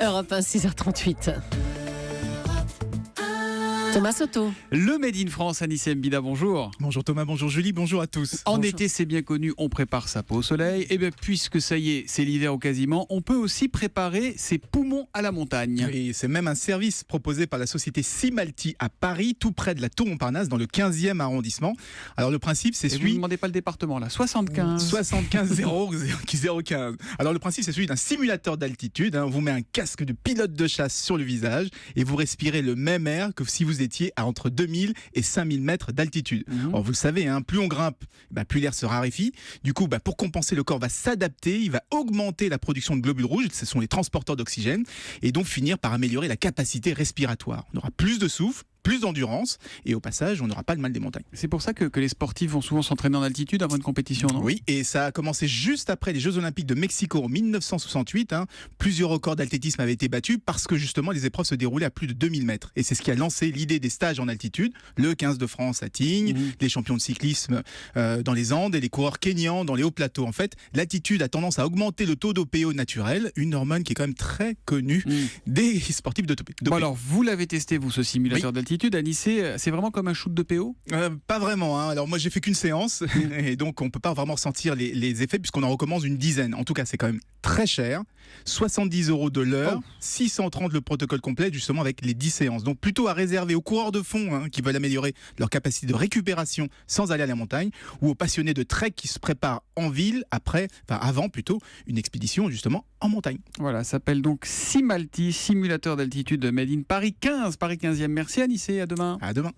Europe 1, 6h38. Thomas Soto. Le Made in France, Anissé Mbida, bonjour. Bonjour Thomas, bonjour Julie, bonjour à tous. En Bonjour. été, c'est bien connu, on prépare sa peau au soleil. Et bien, puisque ça y est, c'est l'hiver ou quasiment, on peut aussi préparer ses poumons à la montagne. Et c'est même un service proposé par la société Simalti à Paris, tout près de la Tour Montparnasse, dans le 15e arrondissement. Alors le principe, c'est Et vous ne celui... demandez pas le département, là, 75. 75 015. Alors le principe, c'est celui d'un simulateur d'altitude. On vous met un casque de pilote de chasse sur le visage et vous respirez le même air que si vous étiez à entre 2000 et 5000 mètres d'altitude. Alors vous le savez, plus on grimpe, plus l'air se raréfie. Du coup, pour compenser, le corps va s'adapter, il va augmenter la production de globules rouges, ce sont les transporteurs d'oxygène, et donc finir par améliorer la capacité respiratoire. On aura plus de souffle, plus d'endurance, et au passage, on n'aura pas le mal des montagnes. C'est pour ça que les sportifs vont souvent s'entraîner en altitude avant une compétition, non ? Oui, et ça a commencé juste après les Jeux Olympiques de Mexico en 1968. Plusieurs records d'athlétisme avaient été battus parce que justement les épreuves se déroulaient à plus de 2000 mètres. Et c'est ce qui a lancé l'idée des stages en altitude. Le 15 de France à Tignes, les champions de cyclisme dans les Andes et les coureurs kényans dans les hauts plateaux. En fait, l'altitude a tendance à augmenter le taux d'OPO naturel, une hormone qui est quand même très connue des sportifs d'OPO. Bon alors, vous l'avez testé, vous, ce simulateur d'altitude, Anissé, c'est vraiment comme un shoot de PO ? Pas vraiment. Alors moi, j'ai fait qu'une séance et donc on peut pas vraiment ressentir les effets puisqu'on en recommande une dizaine. En tout cas, c'est quand même très cher. 70 € de l'heure, 630 le protocole complet, justement avec les 10 séances. Donc plutôt à réserver aux coureurs de fond qui veulent améliorer leur capacité de récupération sans aller à la montagne, ou aux passionnés de trek qui se préparent en ville avant plutôt une expédition justement en montagne. Voilà, ça s'appelle donc Simalti, simulateur d'altitude Made in Paris 15, Paris 15e. Merci Anissé, à demain. À demain.